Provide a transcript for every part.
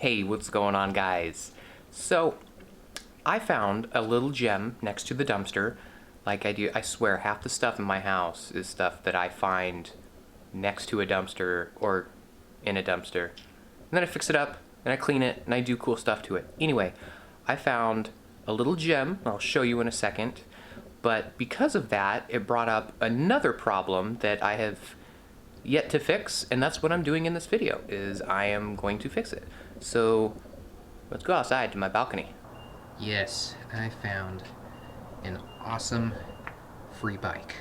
Hey, what's going on, guys? So, I found a little gem next to the dumpster. Like I do, I swear, half the stuff in my house is stuff that I find next to a dumpster or in a dumpster. And then I fix it up, and I clean it, and I do cool stuff to it. Anyway, I found a little gem, I'll show you in a second. But because of that, it brought up another problem that I have yet to fix, and that's what I'm doing in this video, is I am going to fix it. So let's go outside to my balcony. Yes, I found an awesome free bike.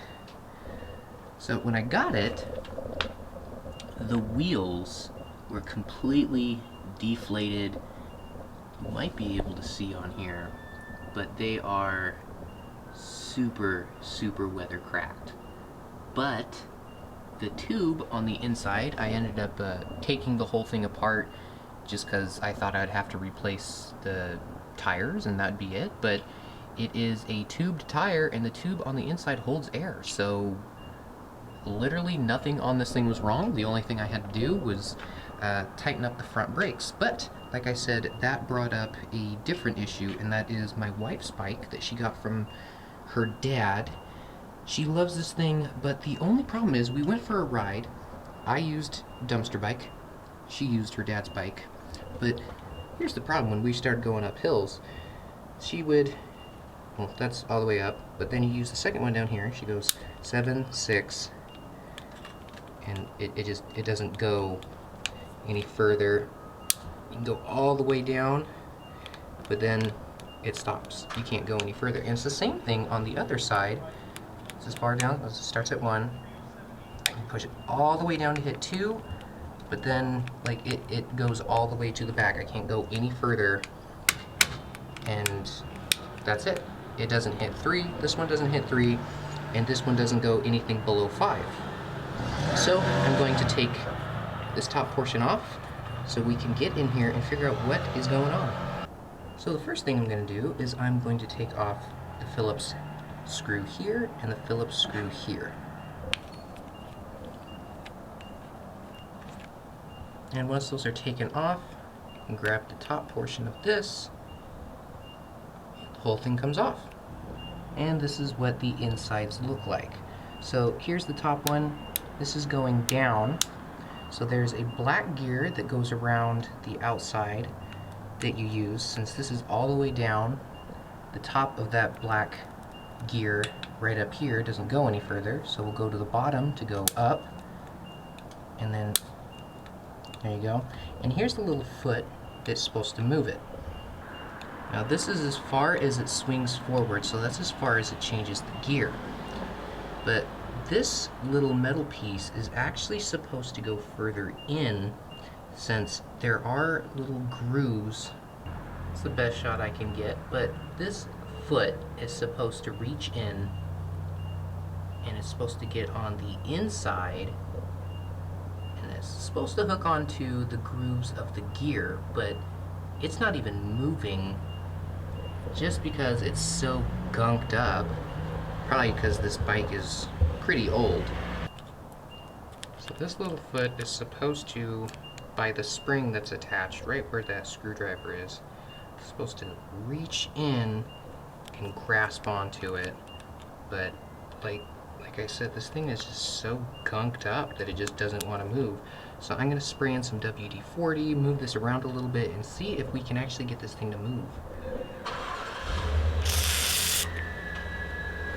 So when I got it, the wheels were completely deflated. You might be able to see on here, but they are super weather cracked. But the tube on the inside, I ended up taking the whole thing apart just because I thought I'd have to replace the tires and that'd be it, but it is a tubed tire and the tube on the inside holds air, so literally nothing on this thing was wrong. The only thing I had to do was tighten up the front brakes. But like I said, that brought up a different issue, and that is my wife's bike that she got from her dad. She loves this thing, but the only problem is we went for a ride. I used dumpster bike. She used her dad's bike. But here's the problem: when we started going up hills, she would, well, that's all the way up, but then you use the second one down here. She goes 7, 6, and it doesn't go any further. You can go all the way down, but then it stops. You can't go any further. And it's the same thing on the other side. It's as far down, it starts at 1. I can push it all the way down to hit 2, but then like it goes all the way to the back. I can't go any further, and that's it. It doesn't hit 3, this one doesn't hit 3, and this one doesn't go anything below 5. So I'm going to take this top portion off so we can get in here and figure out what is going on. So the first thing I'm going to do is I'm going to take off the Phillips screw here and the Phillips screw here. And once those are taken off, you can grab the top portion of this, the whole thing comes off. And this is what the insides look like. So here's the top one. This is going down. So there's a black gear that goes around the outside that you use. Since this is all the way down, the top of that black gear right up here doesn't go any further, so we'll go to the bottom to go up, and then there you go. And here's the little foot that's supposed to move it. Now this is as far as it swings forward, so that's as far as it changes the gear. But this little metal piece is actually supposed to go further in, since there are little grooves. It's the best shot I can get, but this foot is supposed to reach in, and it's supposed to get on the inside, and it's supposed to hook onto the grooves of the gear, but it's not even moving just because it's so gunked up. Probably because this bike is pretty old. So this little foot is supposed to, by the spring that's attached right where that screwdriver is, it's supposed to reach in and grasp onto it, but like I said, this thing is just so gunked up that it just doesn't want to move. So I'm going to spray in some WD-40, move this around a little bit, and see if we can actually get this thing to move.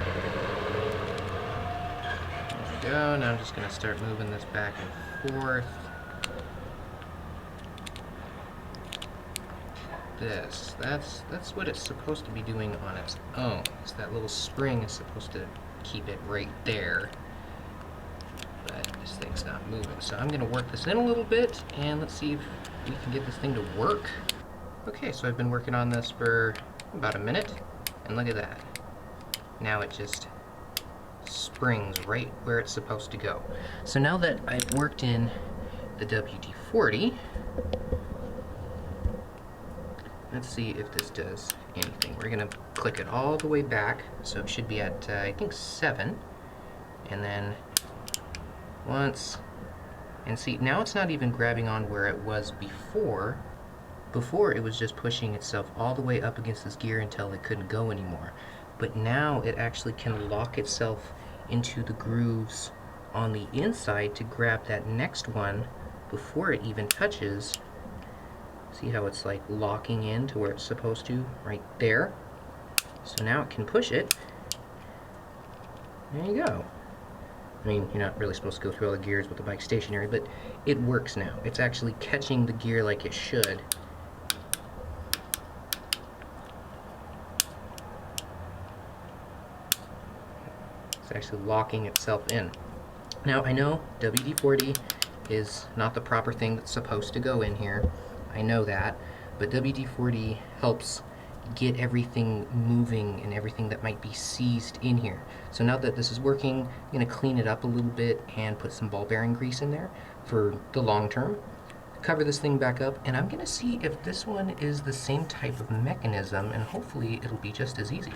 There we go. Now I'm just going to start moving this back and forth. That's what it's supposed to be doing on its own. So that little spring is supposed to keep it right there, but this thing's not moving. So I'm going to work this in a little bit, and let's see if we can get this thing to work. Okay, so I've been working on this for about a minute, and look at that. Now it just springs right where it's supposed to go. So now that I've worked in the WD-40, let's see if this does anything. We're going to click it all the way back, so it should be at, I think, 7. And then once, and see, now it's not even grabbing on where it was before. Before, it was just pushing itself all the way up against this gear until it couldn't go anymore. But now it actually can lock itself into the grooves on the inside to grab that next one before it even touches. See how it's like locking in to where it's supposed to, right there. So now it can push it. There you go. I mean, you're not really supposed to go through all the gears with the bike stationary, but it works now. It's actually catching the gear like it should. It's actually locking itself in. Now, I know WD-40 is not the proper thing that's supposed to go in here. I know that, but WD-40 helps get everything moving and everything that might be seized in here. So now that this is working, I'm going to clean it up a little bit and put some ball bearing grease in there for the long term. Cover this thing back up, and I'm going to see if this one is the same type of mechanism, and hopefully it'll be just as easy.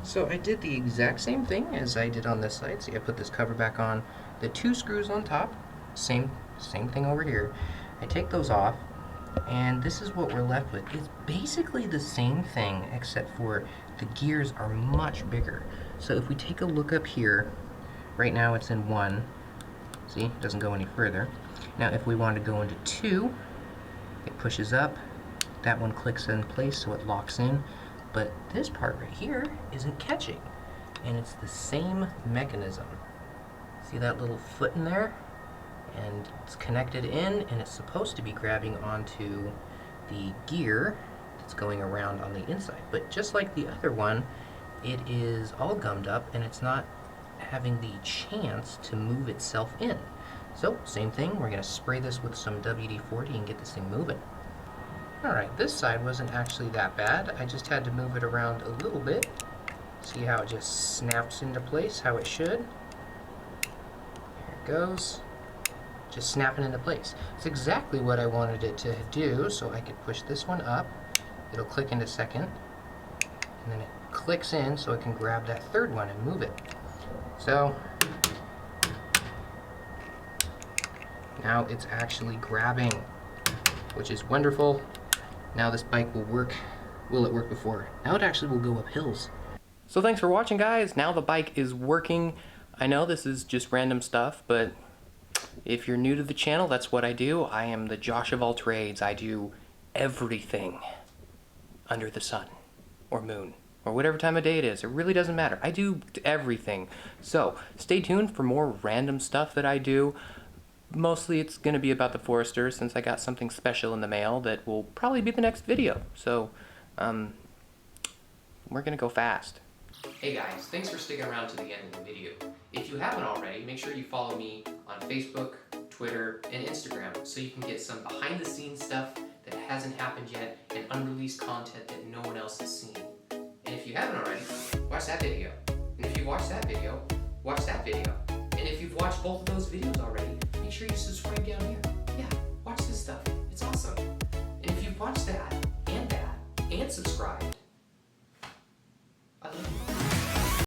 So I did the exact same thing as I did on this side. See, I put this cover back on, the 2 screws on top, same thing over here. I take those off, and this is what we're left with. It's basically the same thing, except for the gears are much bigger. So if we take a look up here, right now it's in 1. See, it doesn't go any further. Now if we want to go into 2, it pushes up. That one clicks in place so it locks in. But this part right here isn't catching. And it's the same mechanism. See that little foot in there? And it's connected in, and it's supposed to be grabbing onto the gear that's going around on the inside. But just like the other one, it is all gummed up, and it's not having the chance to move itself in. So, same thing, we're going to spray this with some WD-40 and get this thing moving. Alright, this side wasn't actually that bad. I just had to move it around a little bit. See how it just snaps into place, how it should. There it goes. Just snapping into place. It's exactly what I wanted it to do, so I could push this one up. It'll click into second, and then it clicks in so it can grab that third one and move it. So now it's actually grabbing, which is wonderful. Now this bike will work. Will it work before? Now it actually will go up hills. So thanks for watching, guys. Now the bike is working. I know this is just random stuff, but if you're new to the channel, that's what I do. I am the Josh of all trades. I do everything under the sun or moon or whatever time of day it is. It really doesn't matter. I do everything. So stay tuned for more random stuff that I do. Mostly it's going to be about the Forester, since I got something special in the mail that will probably be the next video. So we're going to go fast. Hey guys, thanks for sticking around to the end of the video. If you haven't already, make sure you follow me on Facebook, Twitter, and Instagram so you can get some behind the scenes stuff that hasn't happened yet and unreleased content that no one else has seen. And if you haven't already, watch that video. And if you watched that video, watch that video. And if you've watched both of those videos already, make sure you